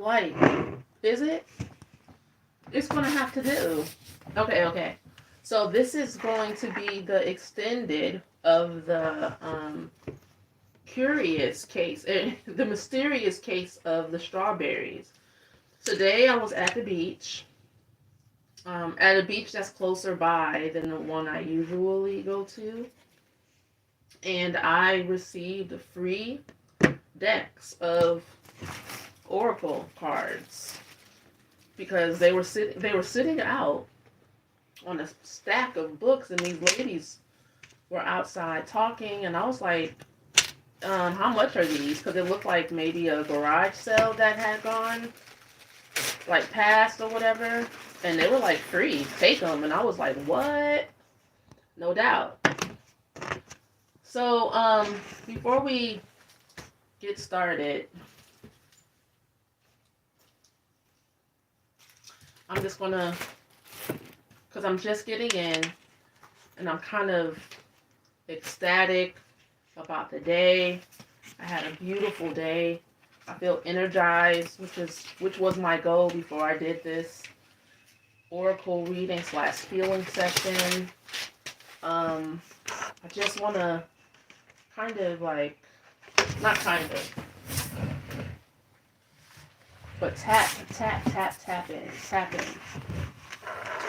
Like, is it? It's going to have to do. Okay, okay. So this is going to be the extended of the curious case, the mysterious case of the strawberries. Today I was at the beach, at a beach that's closer by than the one I usually go to, and I received free decks of oracle cards because they were sitting out on a stack of books, and these ladies were outside talking, and I was like, how much are these? Because it looked like maybe a garage sale that had gone, like, past or whatever. And they were like, free, take them. And I was like, what? No doubt. So, before we get started, I'm just gonna, because I'm just getting in, and I'm kind of ecstatic about the day. I had a beautiful day. I feel energized, which was my goal before I did this oracle reading slash healing session. I just want to kind of like, not kind of, but tap in,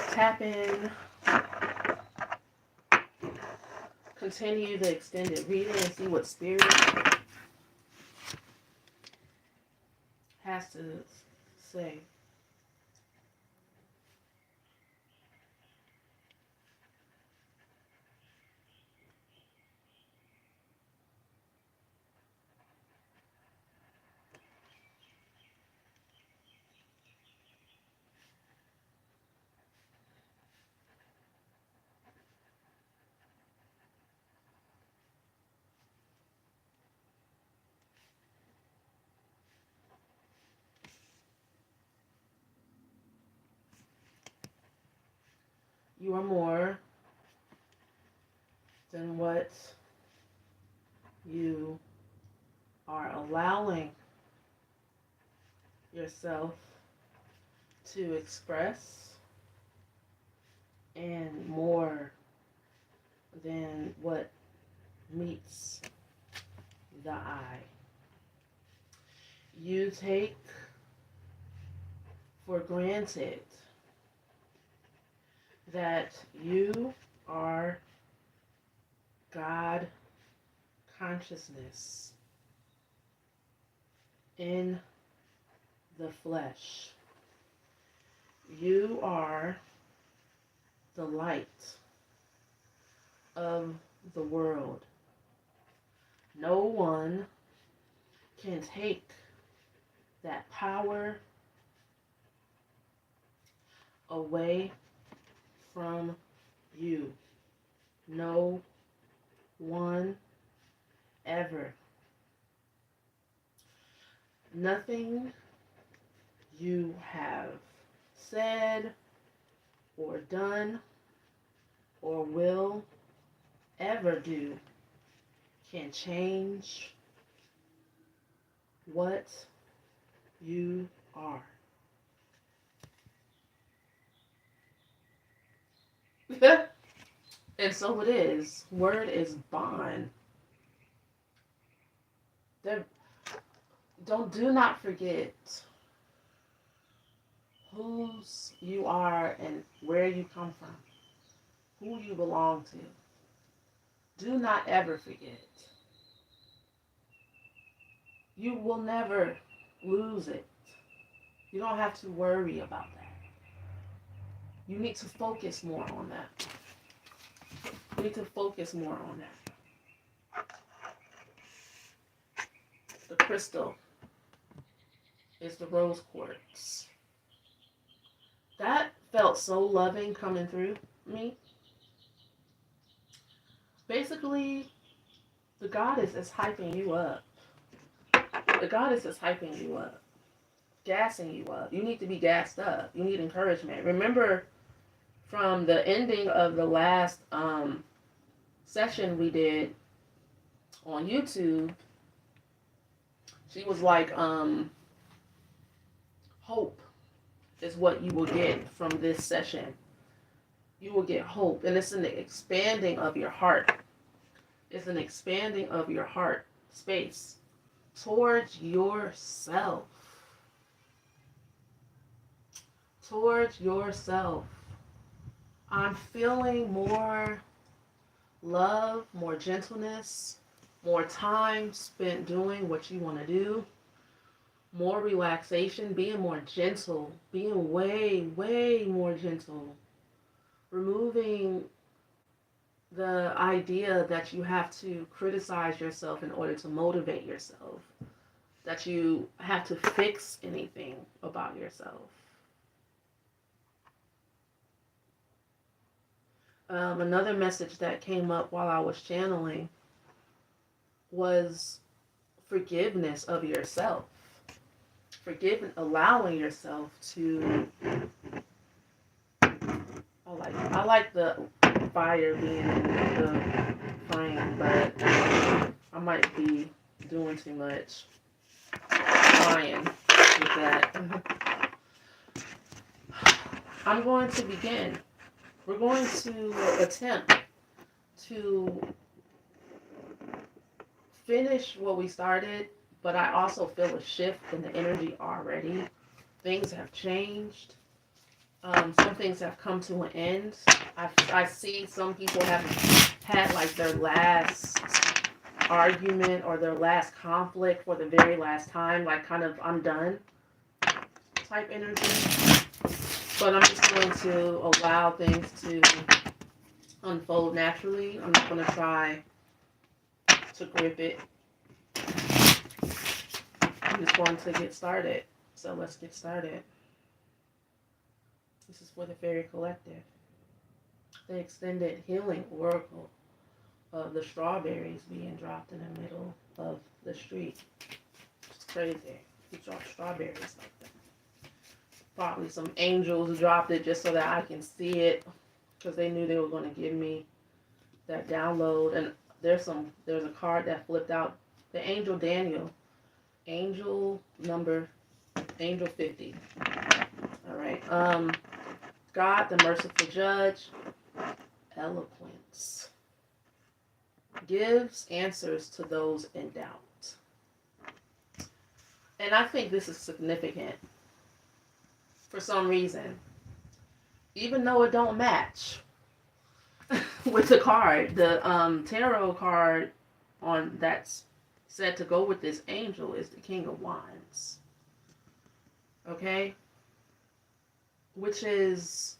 tap in, continue the extended reading and see what spirit has to say. You are more than what you are allowing yourself to express, and more than what meets the eye. You take for granted that you are God consciousness in the flesh. You are the light of the world. No one can take that power away from you. No one ever. Nothing you have said or done or will ever do can change what you are. And so it is. Word is bond. There, do not forget whose you are and where you come from, who you belong to. Do not ever forget. You will never lose it. You don't have to worry about that. You need to focus more on that. You need to focus more on that. The crystal is the rose quartz. That felt so loving coming through me. Basically, the goddess is hyping you up. The goddess is hyping you up, gassing you up. You need to be gassed up. You need encouragement. Remember from the ending of the last session we did on YouTube, she was like, Hope is what you will get from this session. You will get hope, and it's an expanding of your heart. It's an expanding of your heart space towards yourself. Towards yourself. I'm feeling more love, more gentleness, more time spent doing what you want to do, more relaxation, being more gentle, being way, way more gentle, removing the idea that you have to criticize yourself in order to motivate yourself, that you have to fix anything about yourself. Another message that came up while I was channeling was forgiveness of yourself. Allowing yourself to. I like the fire being in the frame, but I might be doing too much trying with that. I'm going to begin. We're going to attempt to finish what we started, but I also feel a shift in the energy already. Things have changed. Some things have come to an end. I see some people have had like their last argument or their last conflict for the very last time, like kind of I'm done type energy. But I'm just going to allow things to unfold naturally. I'm not going to try to grip it. I'm just going to get started. So let's get started. This is for the Fairy Collective. The extended healing oracle of the strawberries being dropped in the middle of the street. It's crazy. You drop strawberries like that. Probably some angels dropped it just so that I can see it, because they knew they were going to give me that download. And there's a card that flipped out. The angel Daniel. Angel 50. All right. God, the merciful judge. Eloquence. Gives answers to those in doubt. And I think this is significant for some reason. Even though it don't match with the card. The tarot card on that's said to go with this angel is the King of Wands. Okay? Which is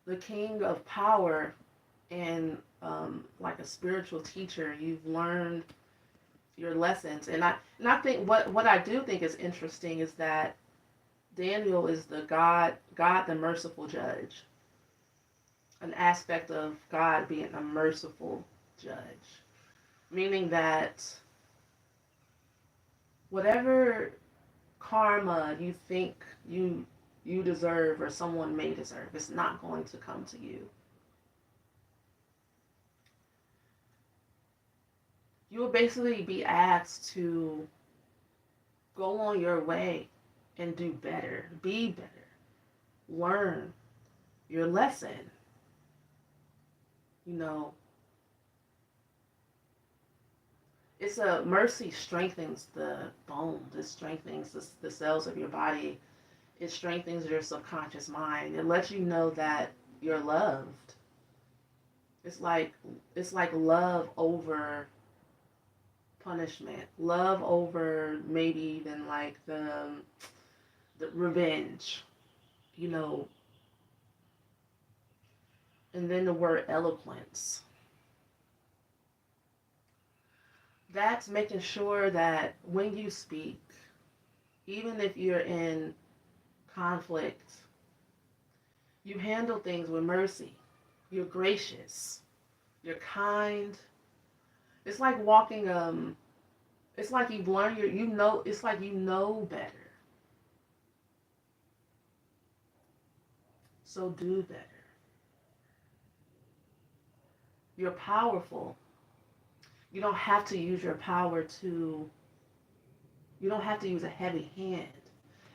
the king of power and like a spiritual teacher. You've learned your lessons. And I think what I do think is interesting is that Daniel is the God the merciful judge. An aspect of God being a merciful judge. Meaning that whatever karma you think you deserve or someone may deserve, it's not going to come to you. You will basically be asked to go on your way and do better, be better, learn your lesson. You know, it's a mercy strengthens the bones. It strengthens the cells of your body. It strengthens your subconscious mind. It lets you know that you're loved. It's like love over punishment. Love over maybe even like the revenge. You know. And then the word eloquence. That's making sure that when you speak, even if you're in conflict, you handle things with mercy. You're gracious. You're kind. It's like walking, it's like you've learned it's like you know better. So do better. You're powerful. You don't have to use your power you don't have to use a heavy hand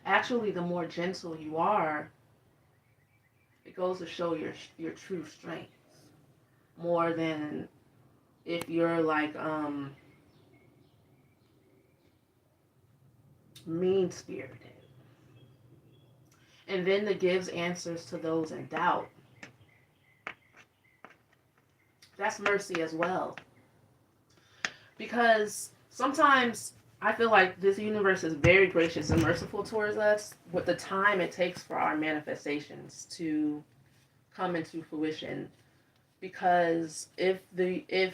Actually, the more gentle you are, it goes to show your true strength more than if you're like mean spirited. And then the gives answers to those in doubt. That's mercy as well. Because sometimes I feel like this universe is very gracious and merciful towards us with the time it takes for our manifestations to come into fruition. Because if the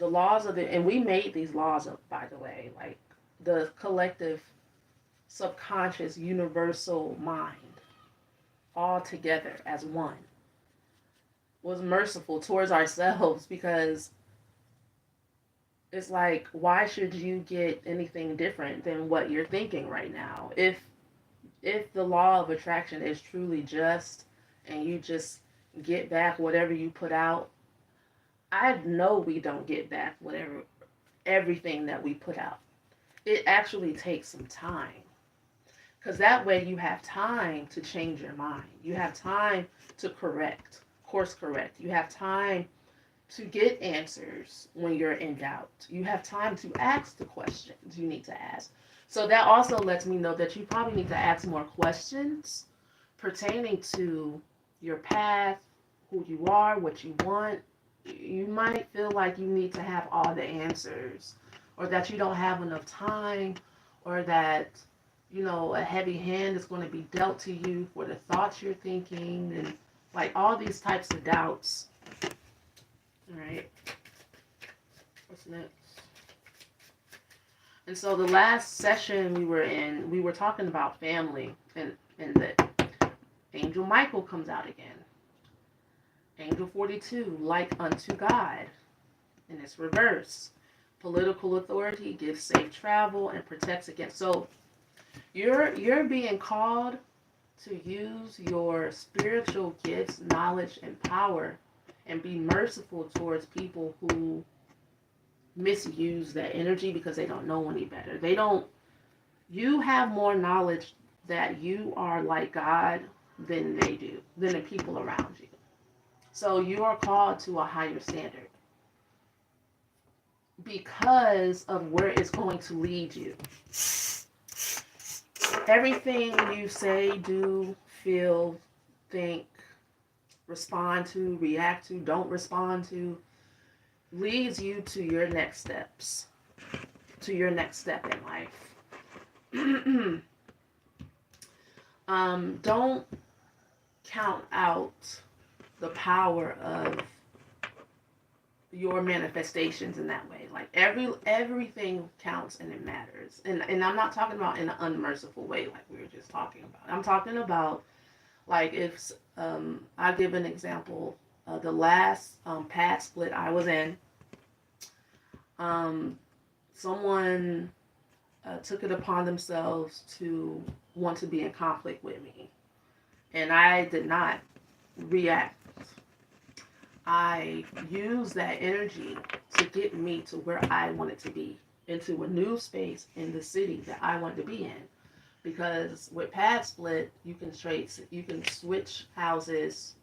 laws of the, and we made these laws up, by the way, like the collective subconscious universal mind all together as one was merciful towards ourselves, because it's like, why should you get anything different than what you're thinking right now? If the law of attraction is truly just and you just get back whatever you put out, I know we don't get back whatever everything that we put out. It actually takes some time. Because that way you have time to change your mind. You have time to course correct. You have time to get answers when you're in doubt. You have time to ask the questions you need to ask. So that also lets me know that you probably need to ask more questions pertaining to your path, who you are, what you want. You might feel like you need to have all the answers, or that you don't have enough time, or that a heavy hand is going to be dealt to you for the thoughts you're thinking, and like all these types of doubts. All right. What's next? And so the last session we were in, we were talking about family, and that Angel Michael comes out again. Angel 42, like unto God, and it's reverse. Political authority gives safe travel and protects against. So you're being called to use your spiritual gifts, knowledge, and power, and be merciful towards people who misuse that energy because they don't know any better. You have more knowledge that you are like God than they do, than the people around you. So you are called to a higher standard because of where it's going to lead you. Everything you say, do, feel, think, respond to, react to, don't respond to, leads you to your next steps, to your next step in life. Don't count out the power of your manifestations in that way. Like everything counts and it matters. And I'm not talking about in an unmerciful way like we were just talking about. I'm talking about like if I give an example. The last pad split I was in, someone took it upon themselves to want to be in conflict with me. And I did not react. I used that energy to get me to where I wanted to be, into a new space in the city that I wanted to be in. Because with pad split, you can switch houses,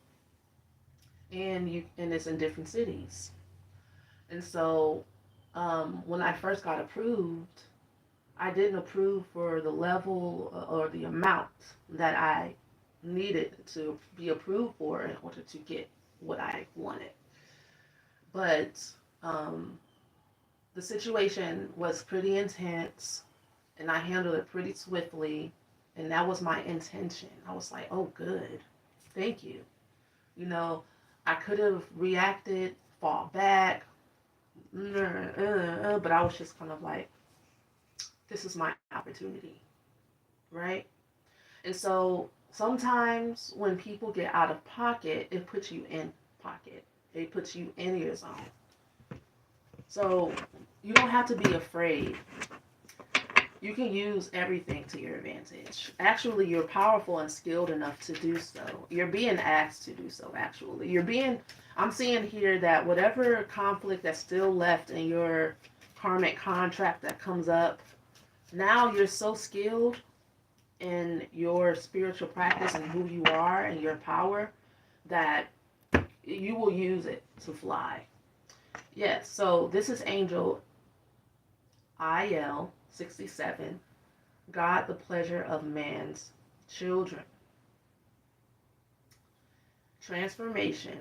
and it's in different cities. And so when I first got approved, I didn't approve for the level or the amount that I needed to be approved for in order to get what I wanted. But the situation was pretty intense, and I handled it pretty swiftly, and that was my intention. I was like, oh, good. Thank you. I could have reacted, fall back, but I was just kind of like, this is my opportunity, right? And so sometimes when people get out of pocket, it puts you in pocket. It puts you in your zone. So you don't have to be afraid. You can use everything to your advantage. Actually, you're powerful and skilled enough to do so. You're being asked to do so, actually. I'm seeing here that whatever conflict that's still left in your karmic contract that comes up, now you're so skilled in your spiritual practice and who you are and your power, that you will use it to fly. Yes, so this is Angel IL 67, God the pleasure of man's children. Transformation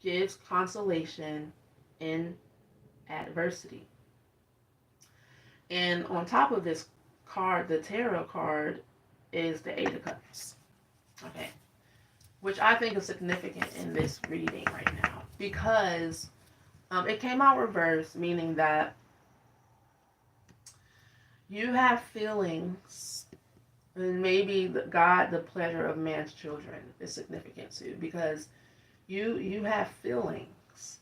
gives consolation in adversity. And on top of this card, the tarot card, is the Eight of Cups. Okay. Which I think is significant in this reading right now. Because it came out reversed, meaning that you have feelings, and maybe God, the pleasure of man's children, is significant too. Because you have feelings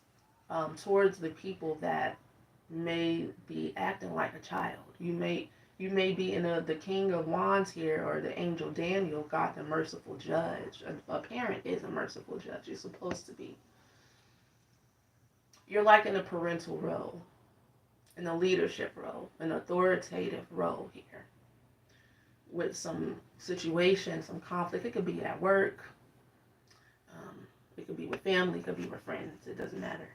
towards the people that may be acting like a child. You may be in the King of Wands here, or the Angel Daniel, God the merciful judge. A parent is a merciful judge. You're supposed to be. You're like in a parental role, in a leadership role, an authoritative role here, with some situation, some conflict. It could be at work. It could be with family. It could be with friends. It doesn't matter.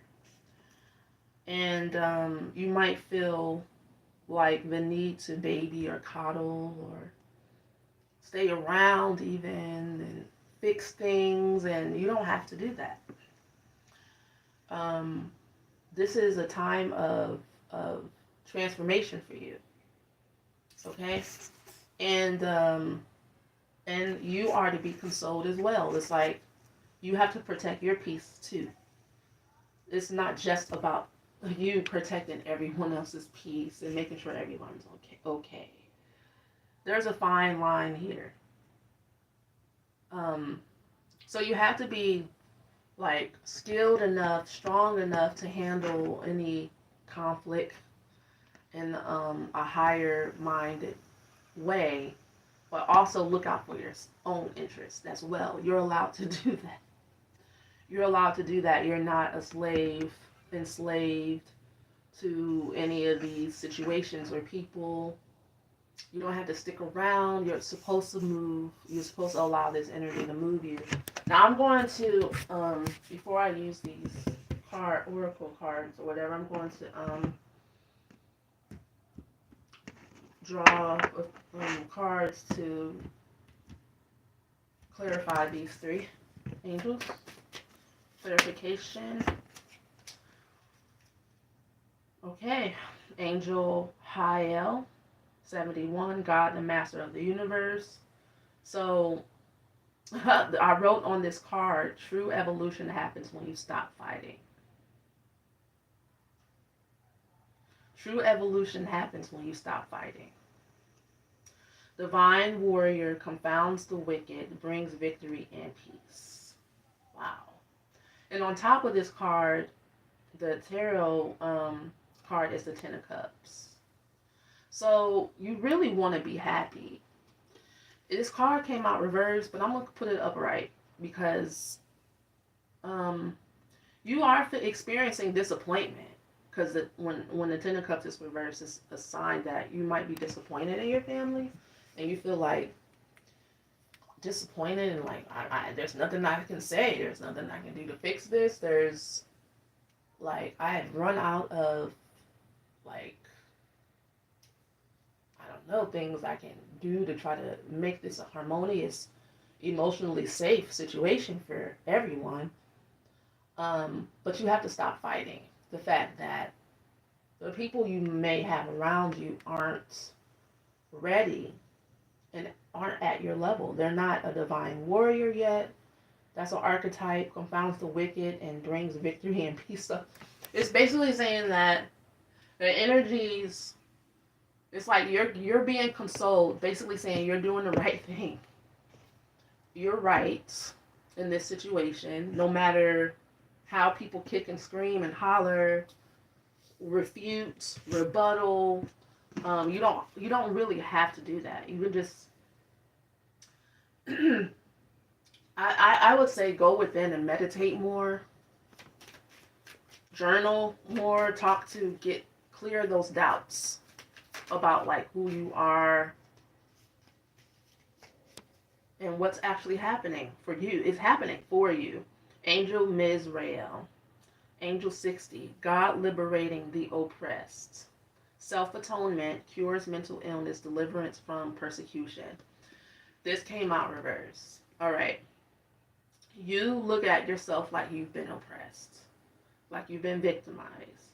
And you might feel like the need to baby or coddle or stay around even and fix things, and you don't have to do that. This is a time of transformation for you, okay? And you are to be consoled as well. It's like you have to protect your peace too. It's not just about you protecting everyone else's peace and making sure everyone's okay. There's a fine line here. So you have to be like skilled enough, strong enough to handle any conflict in a higher minded way, but also look out for your own interests as well. You're allowed to do that. You're allowed to do that. You're not a slave, enslaved to any of these situations where people, you don't have to stick around. You're supposed to move. You're supposed to allow this energy to move you. Now I'm going to, before I use these oracle cards or whatever, I'm going to draw cards to clarify these three angels. Clarification. Okay, Angel Hiel, 71, God the Master of the Universe. So I wrote on this card, true evolution happens when you stop fighting. True evolution happens when you stop fighting. Divine warrior confounds the wicked, brings victory and peace. Wow. And on top of this card, the tarot card is the Ten of Cups. So you really want to be happy. This card came out reversed, but I'm going to put it upright because you are experiencing disappointment. Because when the Ten of Cups is reversed, it's a sign that you might be disappointed in your family. And you feel like disappointed and like, there's nothing I can say. There's nothing I can do to fix this. There's, like, I had run out of, like, I don't know, things I can do to try to make this a harmonious, emotionally safe situation for everyone. But you have to stop fighting the fact that the people you may have around you aren't ready and aren't at your level. They're not a divine warrior yet. That's an archetype, confounds the wicked and brings victory and peace. So it's basically saying that the energies, it's like you're being consoled, basically saying you're doing the right thing. You're right in this situation, no matter how people kick and scream and holler, refute, rebuttal. You don't really have to do that. You can just I would say go within and meditate more, journal more, clear those doubts about like who you are, and what's actually happening for you is happening for you. Angel Mizrael. Angel 60. God liberating the oppressed. Self-atonement cures mental illness, deliverance from persecution. This came out reverse. All right. You look at yourself like you've been oppressed, like you've been victimized,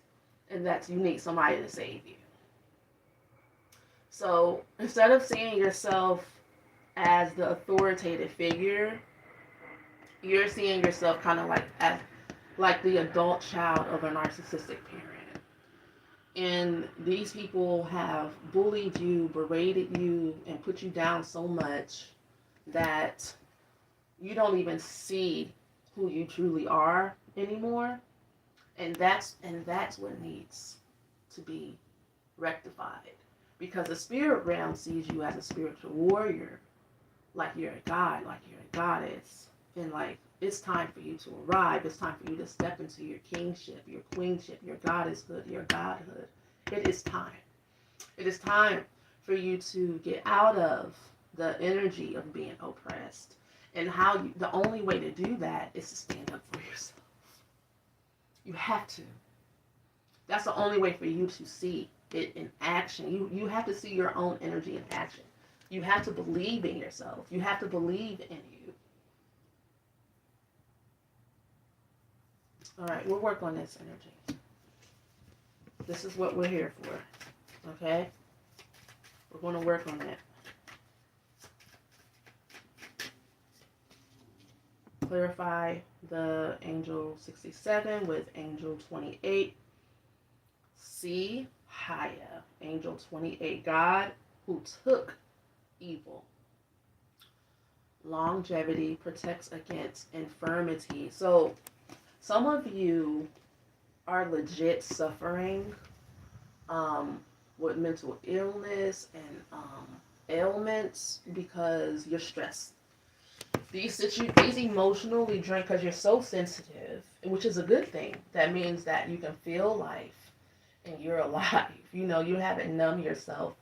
and that you need somebody to save you. So instead of seeing yourself as the authoritative figure, you're seeing yourself kind of like as like the adult child of a narcissistic parent. And these people have bullied you, berated you, and put you down so much that you don't even see who you truly are anymore. And that's what needs to be rectified. Because the spirit realm sees you as a spiritual warrior, like you're a god, like you're a goddess. And like it's time for you to arrive. It's time for you to step into your kingship, your queenship, your goddesshood, your godhood. It is time. It is time for you to get out of the energy of being oppressed. And the only way to do that is to stand up for yourself. You have to. That's the only way for you to see it in action. You have to see your own energy in action. You have to believe in yourself. You have to believe in you. All right, we'll work on this energy. This is what we're here for. Okay? We're going to work on it. Clarify the angel 67 with angel 28. See Haya, angel 28. God who took evil. Longevity protects against infirmity. So some of you are legit suffering with mental illness and ailments because you're stressed. These emotionally drain because you're so sensitive, which is a good thing. That means that you can feel life and you're alive. You haven't numbed yourself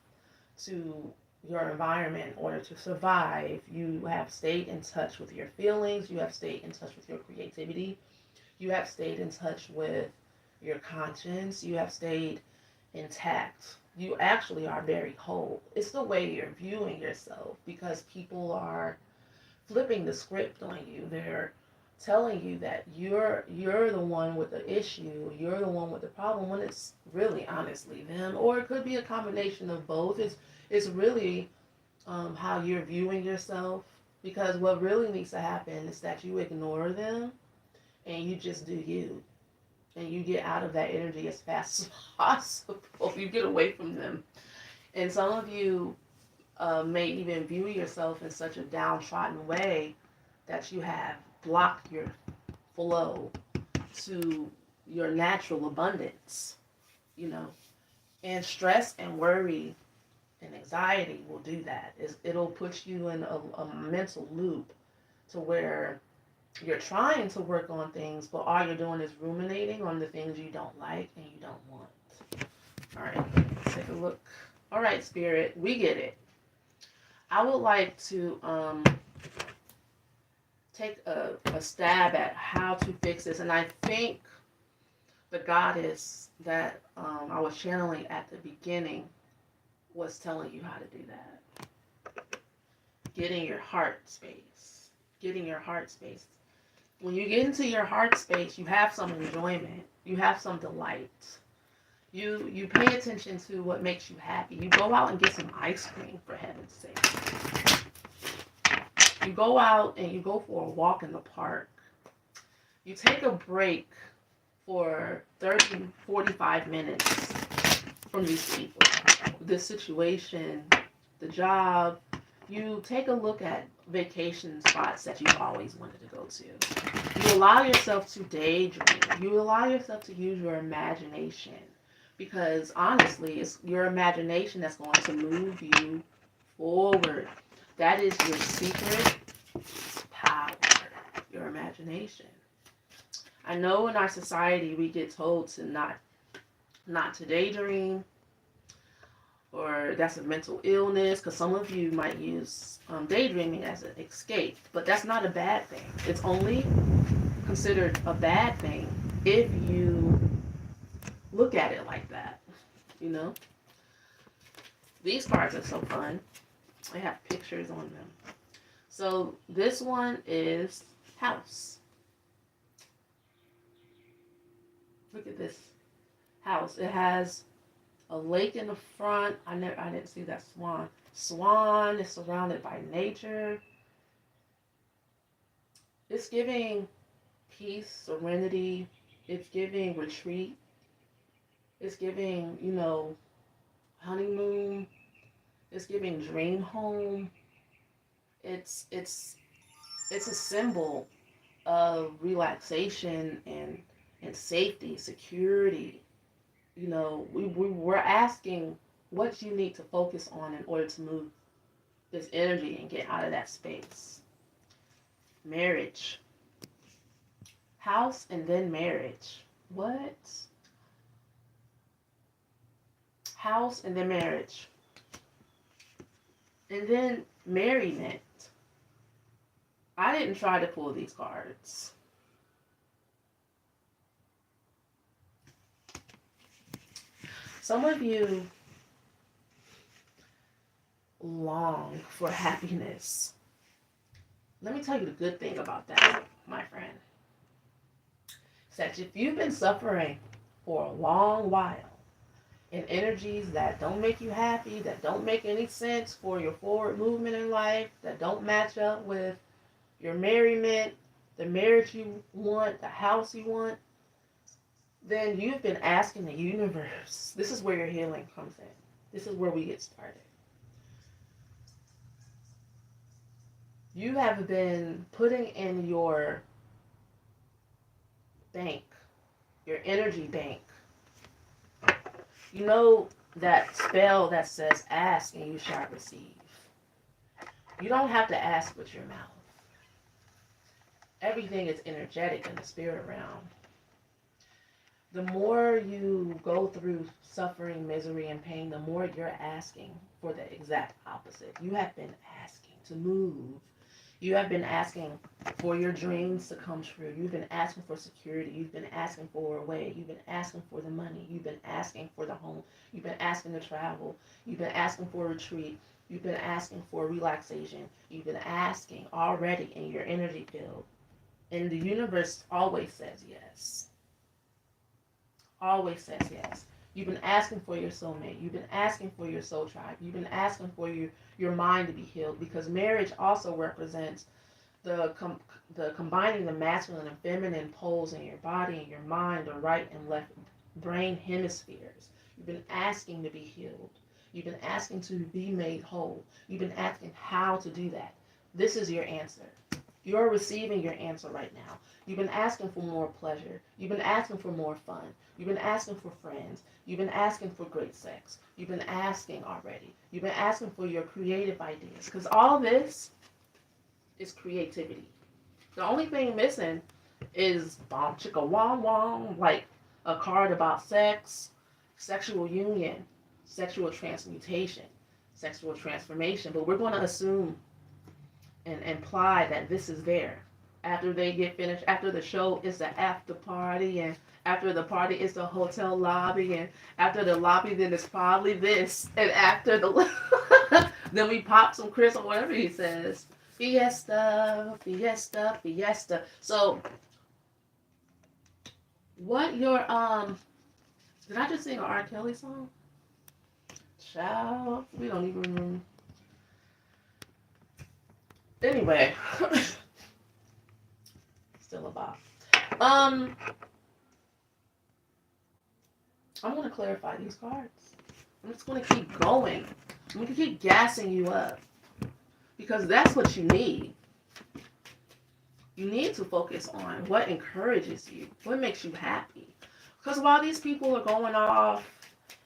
to your environment in order to survive. You have stayed in touch with your feelings. You have stayed in touch with your creativity. You have stayed in touch with your conscience. You have stayed intact. You actually are very whole. It's the way you're viewing yourself because people are flipping the script on you. They're telling you that you're the one with the issue, you're the one with the problem, when it's really honestly them, or it could be a combination of both. It's really how you're viewing yourself, because what really needs to happen is that you ignore them and you just do you, and you get out of that energy as fast as possible. You get away from them. And some of you may even view yourself in such a downtrodden way that you have blocked your flow to your natural abundance, And stress and worry and anxiety will do that. It'll put you in a mental loop to where you're trying to work on things, but all you're doing is ruminating on the things you don't like and you don't want. All right, let's take a look. All right, Spirit, we get it. I would like to take a stab at how to fix this. And I think the goddess that I was channeling at the beginning was telling you how to do that. Getting your heart space. Getting your heart space. When you get into your heart space, you have some enjoyment. You have some delight. You pay attention to what makes you happy. You go out and get some ice cream, for heaven's sake. You go out and you go for a walk in the park. You take a break for 30, 45 minutes from these people, this situation, the job. You take a look at vacation spots that you've always wanted to go to. You allow yourself to daydream. You allow yourself to use your imagination. Because honestly, it's your imagination that's going to move you forward. That is your secret power, your imagination. I know in our society we get told to not to daydream, or that's a mental illness, because some of you might use daydreaming as an escape, but that's not a bad thing. It's only considered a bad thing if you look at it like that, you know? These cards are so fun. They have pictures on them. So this one is house. Look at this house. It has a lake in the front. I didn't see that swan. Swan is surrounded by nature. It's giving peace, serenity. It's giving retreat. It's giving, honeymoon. It's giving dream home. It's a symbol of relaxation and safety, security. We're asking what you need to focus on in order to move this energy and get out of that space. Marriage. House and then marriage. What? House and then marriage. And then merriment. I didn't try to pull these cards. Some of you long for happiness. Let me tell you the good thing about that, my friend. It's that if you've been suffering for a long while in energies that don't make you happy, that don't make any sense for your forward movement in life, that don't match up with your merriment, the marriage you want, the house you want, then you've been asking the universe. This is where your healing comes in. This is where we get started. You have been putting in your bank, your energy bank. You know that spell that says ask and you shall receive. You don't have to ask with your mouth. Everything is energetic in the spirit realm. The more you go through suffering, misery, and pain, the more you're asking for the exact opposite. You have been asking to move. You have been asking for your dreams to come true. You've been asking for security. You've been asking for a way. You've been asking for the money. You've been asking for the home. You've been asking to travel. You've been asking for a retreat. You've been asking for relaxation. You've been asking already in your energy field. And the universe always says yes. Always says yes. You've been asking for your soulmate. You've been asking for your soul tribe. You've been asking for your mind to be healed, because marriage also represents the combining the masculine and feminine poles in your body and your mind, the right and left brain hemispheres. You've been asking to be healed. You've been asking to be made whole. You've been asking how to do that. This is your answer. You're receiving your answer right now. You've been asking for more pleasure. You've been asking for more fun. You've been asking for friends. You've been asking for great sex. You've been asking already. You've been asking for your creative ideas. Because all this is creativity. The only thing missing is bomb chicka wom wom, like a card about sex, sexual union, sexual transmutation, sexual transformation. But we're going to assume and imply that this is there. After they get finished, after the show, it's the after party, and after the party, it's the hotel lobby, and after the lobby, then it's probably this, and after the then we pop some Chris or whatever he says. Fiesta, fiesta, fiesta. So, what your did I just sing an R. Kelly song? Child, we don't even remember. Anyway, still a bop. I'm going to clarify these cards. I'm just going to keep going. I'm going to keep gassing you up, because that's what you need. You need to focus on what encourages you, what makes you happy. Because while these people are going off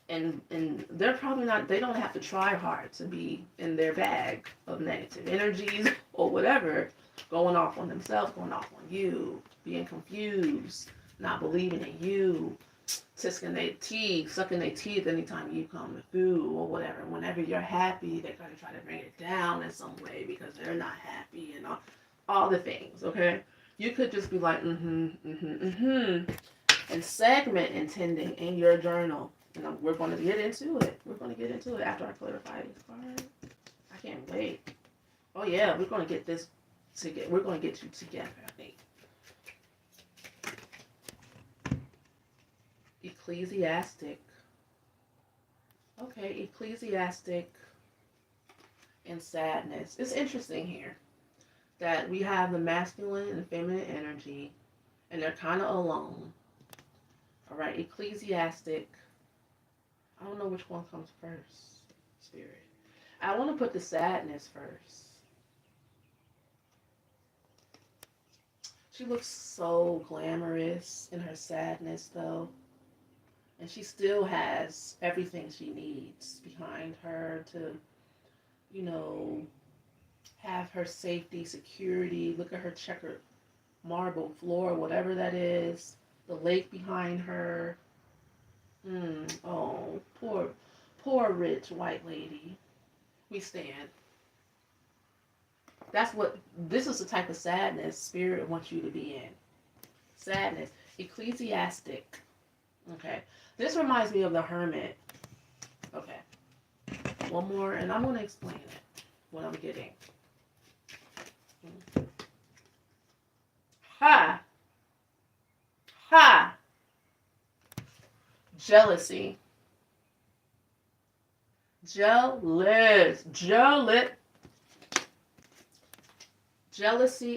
and they're probably not, they don't have to try hard to be in their bag of negative energies or whatever, going off on themselves, going off on you, being confused, not believing in you, tisking their teeth, sucking their teeth anytime you come through or whatever. Whenever you're happy, they're going to try to bring it down in some way because they're not happy and all the things, okay? You could just be like, and segment intending in your journal. And we're going to get into it. We're going to get into it after I clarify this part. I can't wait. Oh, yeah, we're going to get this together. We're going to get you together, I think. Ecclesiastic. Okay, ecclesiastic and sadness. It's interesting here that we have the masculine and feminine energy, and they're kind of alone. All right, ecclesiastic. I don't know which one comes first, Spirit. I want to put the sadness first. She looks so glamorous in her sadness, though. And she still has everything she needs behind her to, you know, have her safety, security. Look at her checkered marble floor, whatever that is. The lake behind her. Oh, poor rich white lady. We stand. This is the type of sadness Spirit wants you to be in. Sadness. Ecclesiastic. Okay. This reminds me of the Hermit. Okay. One more, and I'm going to explain it, what I'm getting. Ha! Ha! Jealousy. Jealousy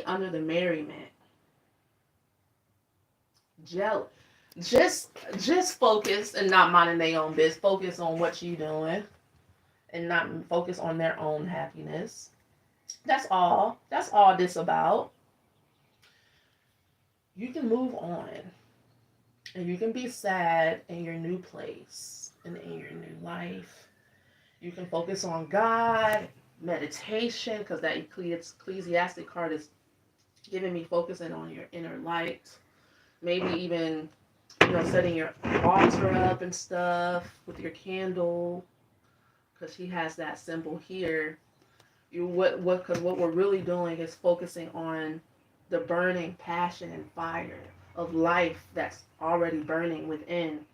under the merriment. Just focus and not minding their own business. Focus on what you're doing and not focus on their own happiness. That's all. That's all this about. You can move on and you can be sad in your new place and in your new life. You can focus on God, meditation, because that ecclesiastic card is giving me focusing on your inner light. Maybe even, setting your altar up and stuff with your candle, because she has that symbol here. Because what we're really doing is focusing on the burning passion and fire of life that's already burning within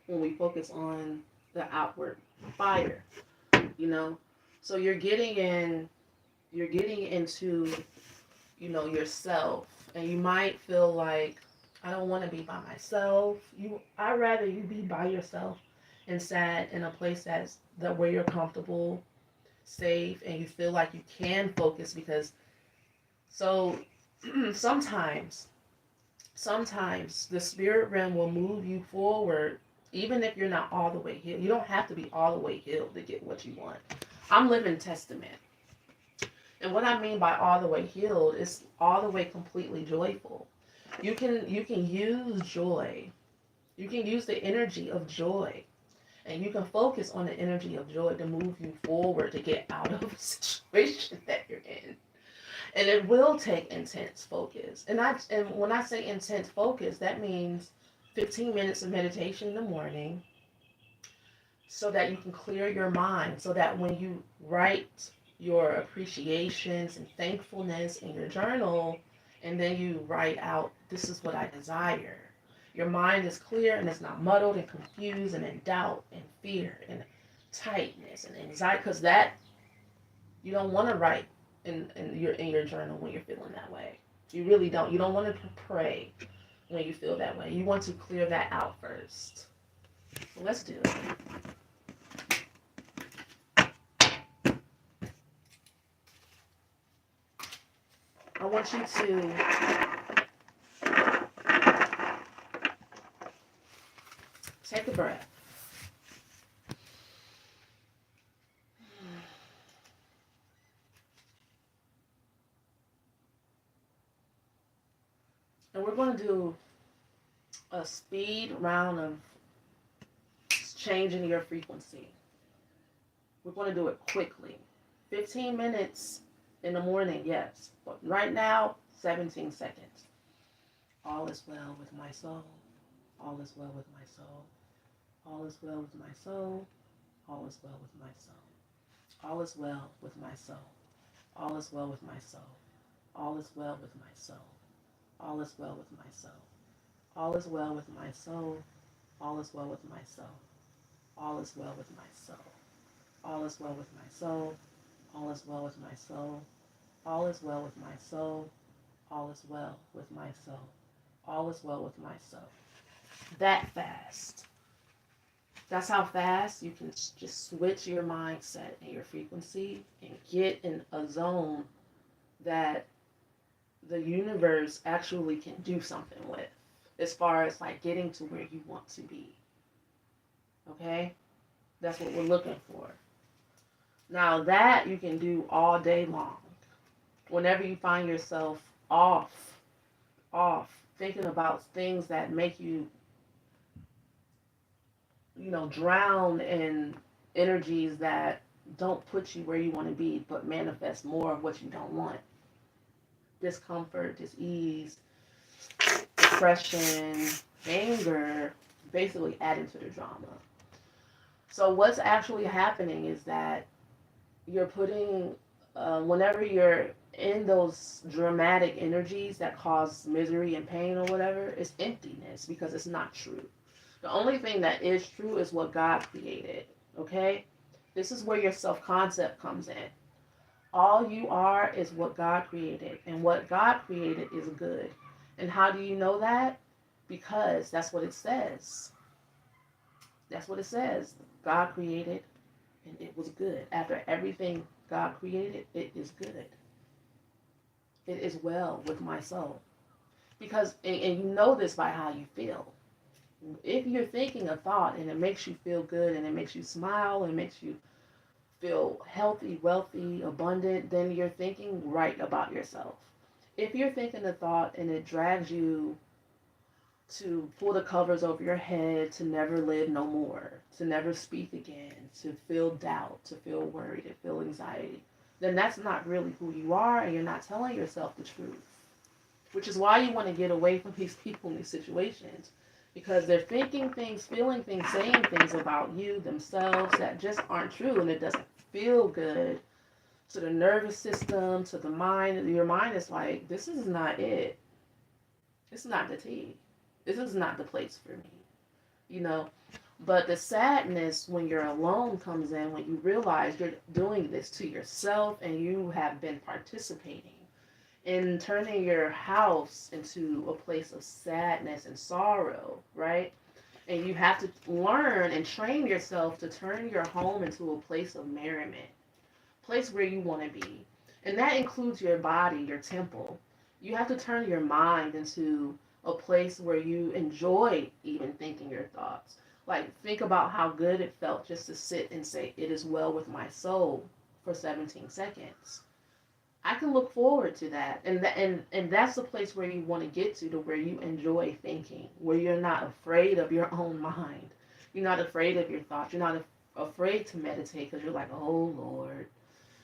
when we focus on the outward fire, So you're getting into, yourself, and you might feel like, I don't want to be by myself. I'd rather you be by yourself and sad in a place where you're comfortable, safe, and you feel like you can focus sometimes the spirit realm will move you forward even if you're not all the way healed. You don't have to be all the way healed to get what you want. I'm living testament. And what I mean by all the way healed is all the way completely joyful. You can use joy. You can use the energy of joy. And you can focus on the energy of joy to move you forward to get out of a situation that you're in. And it will take intense focus. And when I say intense focus, that means 15 minutes of meditation in the morning so that you can clear your mind, so that when you write your appreciations and thankfulness in your journal, and then you write out, this is what I desire. Your mind is clear and it's not muddled and confused and in doubt and fear and tightness and anxiety, because that you don't want to write in your journal when you're feeling that way. You really don't. You don't want to pray when you feel that way. You want to clear that out first. So let's do it. I want you to take a breath. And we're going to do a speed round of changing your frequency. We're going to do it quickly. 15 minutes in the morning, yes. But right now, 17 seconds. All is well with my soul. All is well with my soul. All is well with my soul. All is well with my soul. All is well with my soul. All is well with my soul. All is well with my soul. All is well with my soul. All is well with my soul. All is well with my soul. All is well with my soul. All is well with my soul. All is well with my soul. All is well with my soul. All is well with my soul. All is well with my soul. That fast. That's how fast you can just switch your mindset and your frequency and get in a zone that the universe actually can do something with, as far as like getting to where you want to be. Okay? That's what we're looking for. Now, that you can do all day long. Whenever you find yourself off, thinking about things that make you, drown in energies that don't put you where you want to be, but manifest more of what you don't want. Discomfort, dis-ease, depression, anger, basically adding to the drama. So what's actually happening is that you're putting, whenever you're in those dramatic energies that cause misery and pain or whatever, it's emptiness because it's not true. The only thing that is true is what God created, okay? This is where your self-concept comes in. All you are is what God created, and what God created is good. And how do you know that? Because that's what it says. That's what it says. God created, and it was good. After everything God created, it is good. It is well with my soul. Because, and you know this by how you feel. If you're thinking a thought and it makes you feel good and it makes you smile and makes you feel healthy, wealthy, abundant, then you're thinking right about yourself. If you're thinking a thought and it drags you to pull the covers over your head, to never live no more, to never speak again, to feel doubt, to feel worry, to feel anxiety, then that's not really who you are, and you're not telling yourself the truth. Which is why you want to get away from these people in these situations, because they're thinking things, feeling things, saying things about you, themselves, that just aren't true, and it doesn't feel good to the nervous system, to the mind. Your mind is like, this is not it. It's not the tea. This is not the place for me, you know. But the sadness when you're alone comes in when you realize you're doing this to yourself and you have been participating in turning your house into a place of sadness and sorrow, right? And you have to learn and train yourself to turn your home into a place of merriment, place where you want to be. And that includes your body, your temple. You have to turn your mind into a place where you enjoy even thinking your thoughts. Like, think about how good it felt just to sit and say, "It is well with my soul" for 17 seconds. I can look forward to that. And that's the place where you want to get to where you enjoy thinking, where you're not afraid of your own mind. You're not afraid of your thoughts. You're not afraid to meditate because you're like, "Oh, Lord,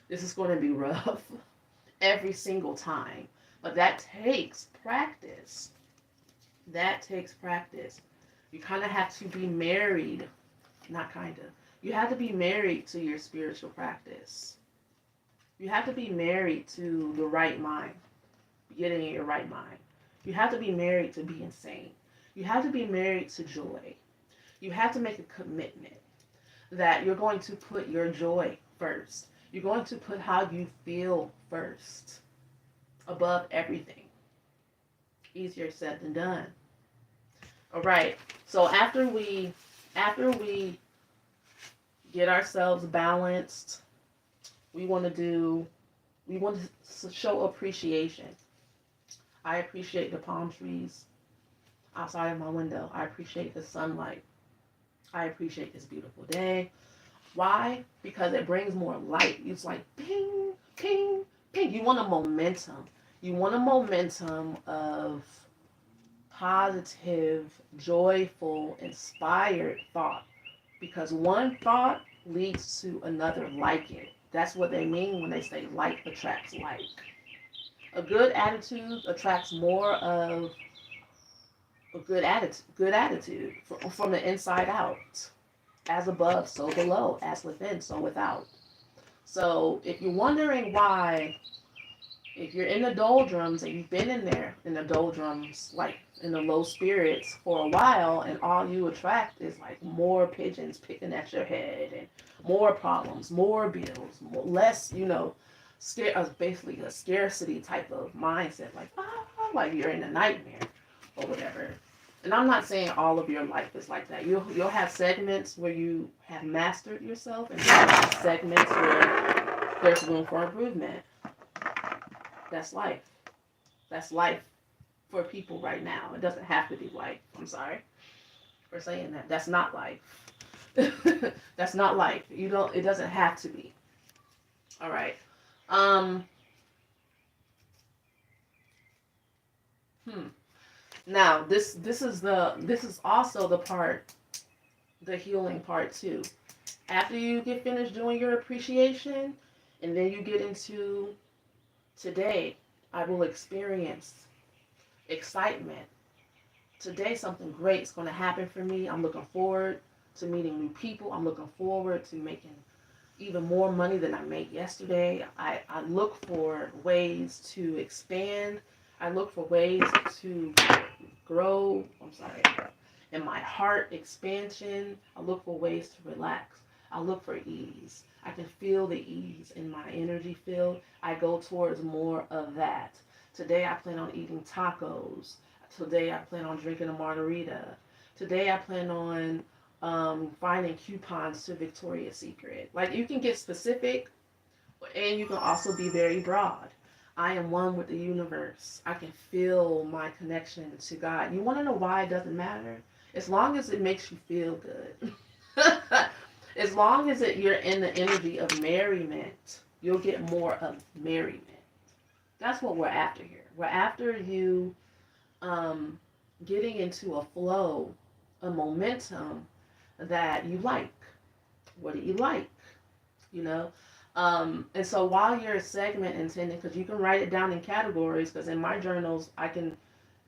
this is going to be rough," every single time. But that takes practice. That takes practice. You kind of have to be married, not kind of. You have to be married to your spiritual practice. You have to be married to the right mind, getting in your right mind. You have to be married to being sane. You have to be married to joy. You have to make a commitment that you're going to put your joy first. You're going to put how you feel first, above everything. Easier said than done. All right. So after we get ourselves balanced, we want to show appreciation. I appreciate the palm trees outside of my window. I appreciate the sunlight. I appreciate this beautiful day. Why? Because it brings more light. It's like ping, ping, ping. You want a momentum. You want a momentum of positive, joyful, inspired thought. Because one thought leads to another like it. That's what they mean when they say like attracts like. A good attitude attracts more of a good attitude from the inside out. As above, so below. As within, so without. So if you're wondering why, if you're in the doldrums and you've been in there in the doldrums, like in the low spirits for a while, and all you attract is like more pigeons picking at your head and more problems, more bills, more, less, basically a scarcity type of mindset, like you're in a nightmare or whatever. And I'm not saying all of your life is like that. You'll have segments where you have mastered yourself, and you'll have segments where there's room for improvement. That's life. That's life for people right now. It doesn't have to be life. I'm sorry for saying that. That's not life. That's not life. It doesn't have to be. All right. Um Now, this is also the healing part too. After you get finished doing your appreciation, and then you get into today, I will experience excitement. Today, something great is going to happen for me. I'm looking forward to meeting new people. I'm looking forward to making even more money than I made yesterday. I look for ways to expand. I look for ways to grow. I'm sorry. In my heart expansion, I look for ways to relax. I look for ease. I can feel the ease in my energy field. I go towards more of that. Today I plan on eating tacos. Today I plan on drinking a margarita. Today I plan on finding coupons to Victoria's Secret. Like, you can get specific, and you can also be very broad. I am one with the universe. I can feel my connection to God. You want to know why it doesn't matter? As long as it makes you feel good. As long as you're in the energy of merriment, you'll get more of merriment. That's what we're after here. We're after you getting into a flow, a momentum that you like. What do you like? You know? And so while you're segment intending, because you can write it down in categories, because in my journals, I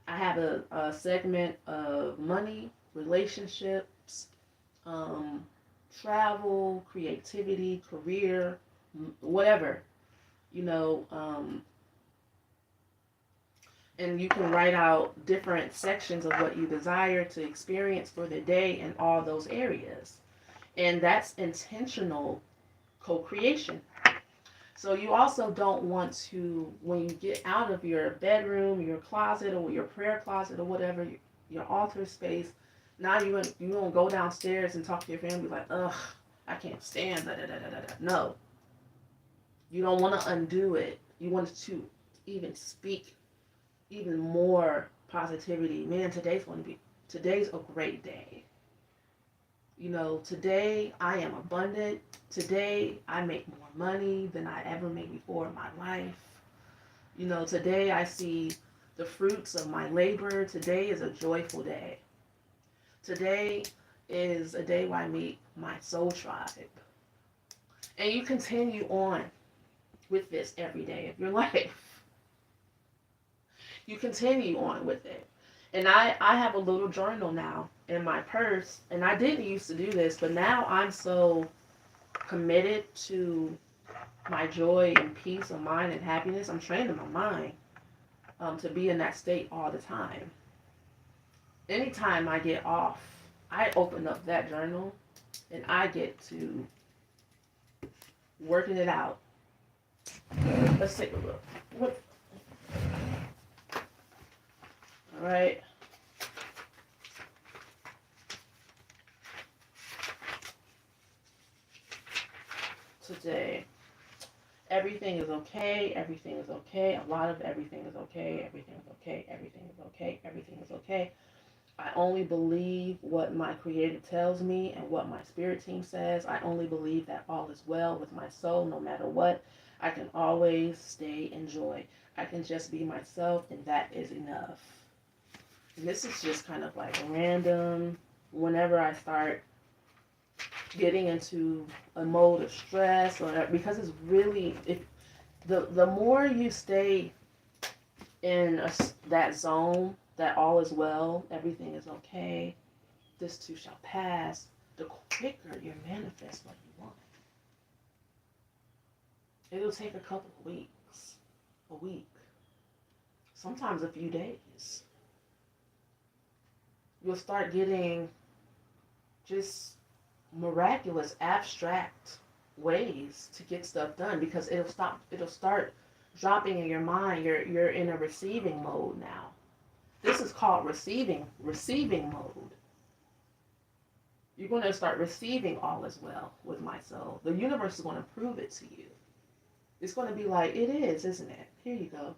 have a segment of money, relationships, travel, creativity, career, whatever, you know, and you can write out different sections of what you desire to experience for the day in all those areas. And that's intentional co-creation. So you also don't want to, when you get out of your bedroom, your closet, or your prayer closet, or whatever, your altar space, now you won't go downstairs and talk to your family like, ugh, I can't stand da da da da da. No, you don't want to undo it. You want to even speak even more positivity. Man, today's a great day. You know, today I am abundant. Today I make more money than I ever made before in my life. You know, today I see the fruits of my labor. Today is a joyful day. Today is a day where I meet my soul tribe. And you continue on with this every day of your life. You continue on with it. And I have a little journal now in my purse. And I didn't used to do this, but now I'm so committed to my joy and peace of mind and happiness. I'm training my mind to be in that state all the time. Anytime I get off, I open up that journal and I get to working it out. Let's take a look. All right. Today, everything is okay. Everything is okay. A lot of everything is okay. Everything is okay. Everything is okay. Everything is okay. I only believe what my creator tells me and what my spirit team says. I only believe that all is well with my soul no matter what. I can always stay in joy. I can just be myself, and that is enough. And this is just kind of like random. Whenever I start getting into a mode of stress, or because it's really, if the more you stay in that zone, that all is well, everything is okay, this too shall pass, the quicker you manifest what you want. It'll take a couple of weeks, a week, sometimes a few days. You'll start getting just miraculous, abstract ways to get stuff done because it'll start dropping in your mind. You're in a receiving mode now. This is called receiving mode. You're going to start receiving all as well with my soul. The universe is going to prove it to you. It's going to be like, it is, isn't it? Here you go.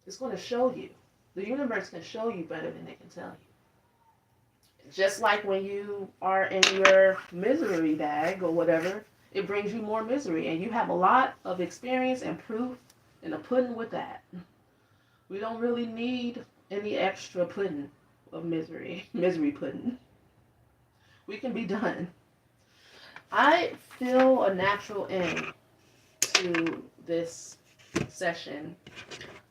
It's going to show you. The universe can show you better than it can tell you. Just like when you are in your misery bag or whatever, it brings you more misery. And you have a lot of experience and proof in the pudding with that. We don't really need any extra pudding of misery pudding. We can be done. I feel a natural end to this session.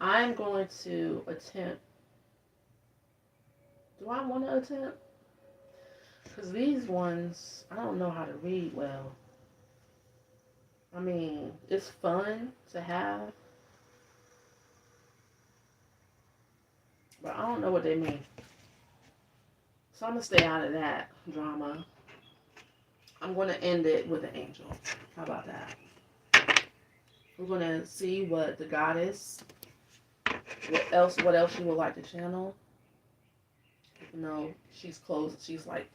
I'm going to attempt. Do I want to attempt? Because these ones, I don't know how to read well. I mean, it's fun to have, but I don't know what they mean. So I'm going to stay out of that drama. I'm going to end it with an angel. How about that? We're going to see what the goddess, what else she would like to channel. Even though she's like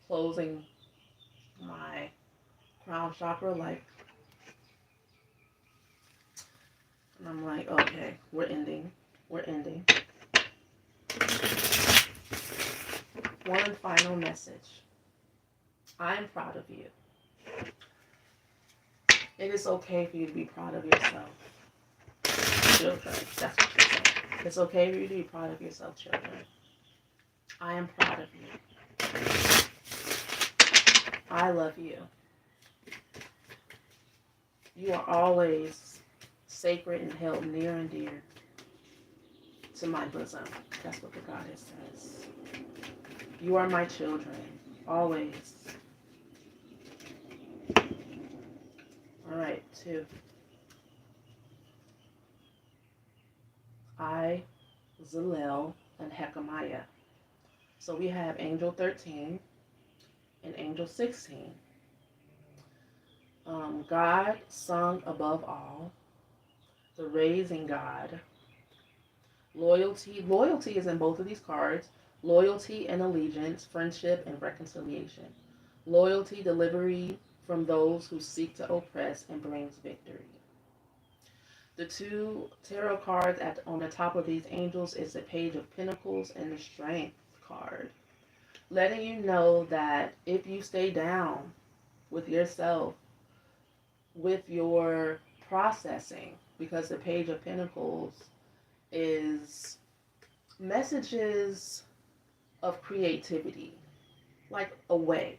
closing my crown chakra, like, and I'm like, okay, we're ending. One final message. I am proud of you. It is okay for you to be proud of yourself. Children, that's what she said. It's okay for you to be proud of yourself, children. I am proud of you. I love you. You are always sacred and held near and dear to my bosom. That's what the goddess says. You are my children, always. All right, 2. I, Zalel, and Hekamiah. So we have Angel 13 and Angel 16. God sung above all, the raising God, loyalty. Loyalty is in both of these cards. Loyalty and allegiance, friendship and reconciliation. Loyalty, delivery from those who seek to oppress and brings victory. The 2 tarot cards on the top of these angels is the Page of Pentacles and the Strength card. Letting you know that if you stay down with yourself, with your processing, because the Page of Pentacles is messages of creativity, like a way.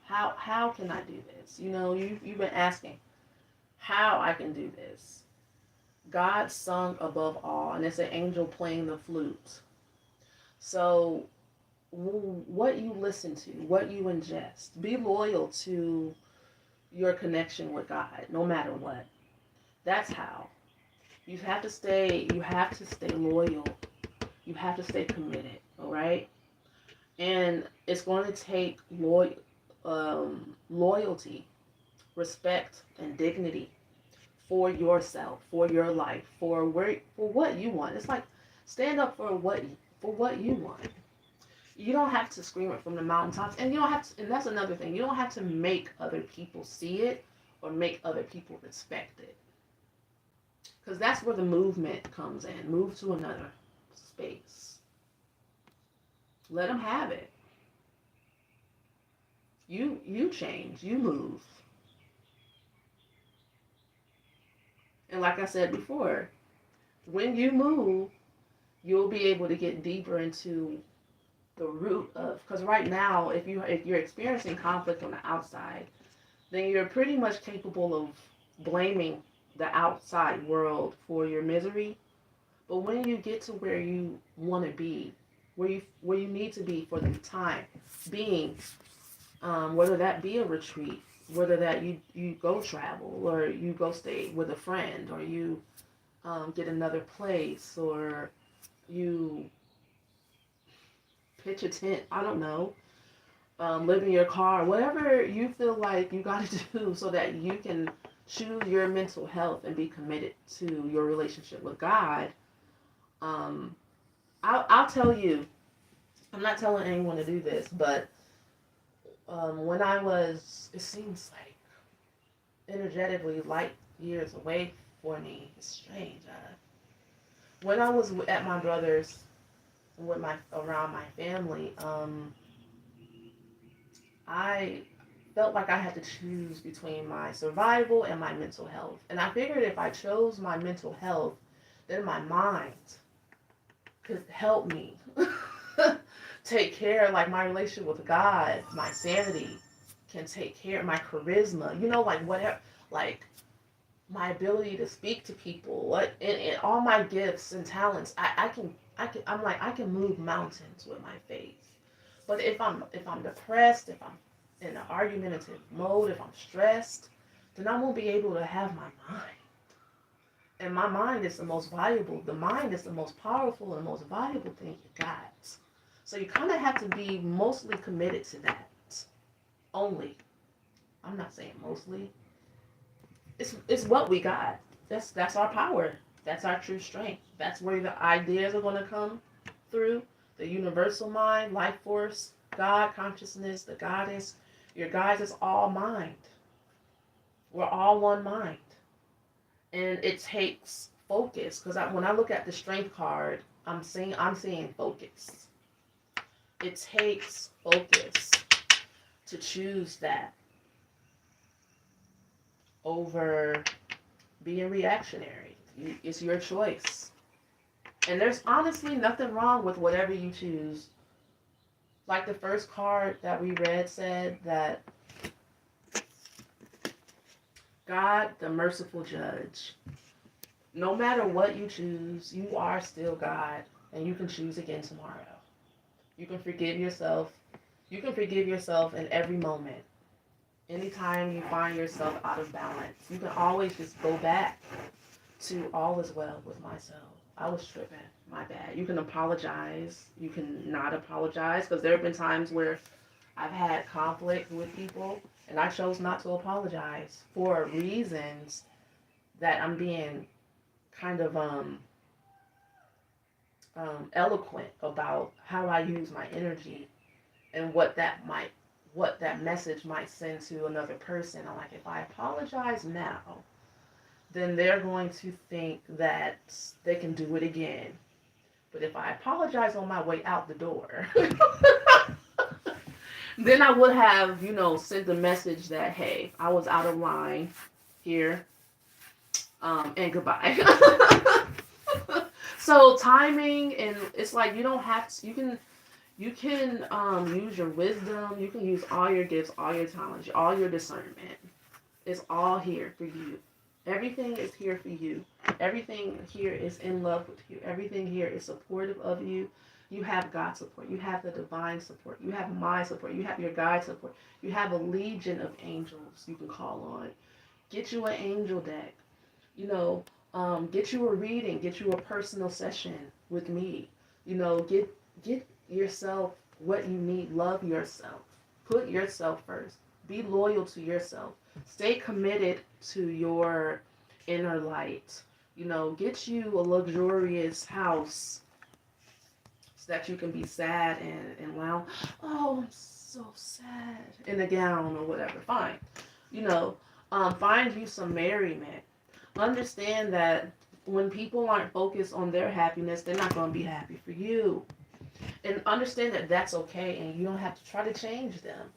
How can I do this? You know, you've been asking how I can do this. God sung above all, and it's an angel playing the flute. So what you listen to, what you ingest, be loyal to your connection with God, no matter what. That's how. You have to stay loyal. You have to stay committed, all right? And it's going to take loyalty, respect, and dignity for yourself, for your life, for what you want. It's like stand up for what you want. You don't have to scream it from the mountaintops, and you don't have to. And that's another thing. You don't have to make other people see it or make other people respect it, because that's where the movement comes in. Move to another space. Let them have it. You change. You move. And like I said before, when you move, you'll be able to get deeper into the root of, because right now, if you're experiencing conflict on the outside, then you're pretty much capable of blaming the outside world for your misery. But when you get to where you want to be, where you need to be for the time being, whether that be a retreat, whether that you go travel, or you go stay with a friend, or you get another place, or you pitch a tent, I don't know, live in your car, whatever you feel like you got to do so that you can choose your mental health and be committed to your relationship with God. Um, I'll tell you, I'm not telling anyone to do this, but when I was, it seems like energetically light years away for me. It's strange. When I was at my brother's with my around my family, I felt like I had to choose between my survival and my mental health. And I figured if I chose my mental health, then my mind could help me take care, like my relationship with God, my sanity can take care of my charisma, like whatever, like my ability to speak to people, and all my gifts and talents. I'm like, I can move mountains with my faith. But if I'm depressed, if I'm in an argumentative mode, if I'm stressed, then I won't be able to have my mind. And my mind is the most valuable. The mind is the most powerful and most valuable thing you got. So you kind of have to be mostly committed to that. Only. I'm not saying mostly. It's what we got. That's our power. That's our true strength. That's where the ideas are going to come through. The universal mind, life force, God, consciousness, the goddess. Your guys is all mind. We're all one mind. And it takes focus, because when I look at the strength card, I'm seeing focus. It takes focus to choose that over being reactionary. It's your choice. And there's honestly nothing wrong with whatever you choose. Like the first card that we read said that God, the merciful judge. No matter what you choose, you are still God, and you can choose again tomorrow. You can forgive yourself. You can forgive yourself in every moment. Anytime you find yourself out of balance, you can always just go back to all is well with myself. I was tripping. My bad. You can apologize. You can not apologize, because there have been times where I've had conflict with people and I chose not to apologize for reasons that I'm being kind of eloquent about how I use my energy and what that message might send to another person. I'm like, if I apologize now, then they're going to think that they can do it again. But if I apologize on my way out the door, then I would have, sent the message that, hey, I was out of line here, and goodbye. So timing, and it's like you don't have to, you can use your wisdom, you can use all your gifts, all your talents, all your discernment. It's all here for you. Everything is here for you. Everything here is in love with you. Everything here is supportive of you. You have God's support. You have the divine support. You have my support. You have your guide support. You have a legion of angels you can call on. Get you an angel deck. Get you a reading. Get you a personal session with me. Get yourself what you need. Love yourself. Put yourself first. Be loyal to yourself. Stay committed to your inner light. Get you a luxurious house so that you can be sad and lounge. Oh, I'm so sad. In a gown or whatever. Fine. Find you some merriment. Understand that when people aren't focused on their happiness, they're not going to be happy for you. And understand that that's okay, and you don't have to try to change them.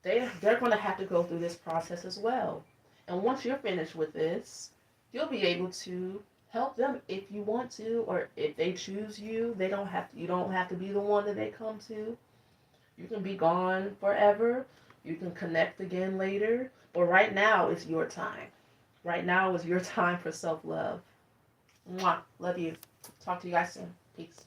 They're going to have to go through this process as well. And once you're finished with this, you'll be able to help them if you want to, or if they choose you. You don't have to be the one that they come to. You can be gone forever. You can connect again later. But right now is your time. Right now is your time for self love. Mwah. Love you. Talk to you guys soon. Peace.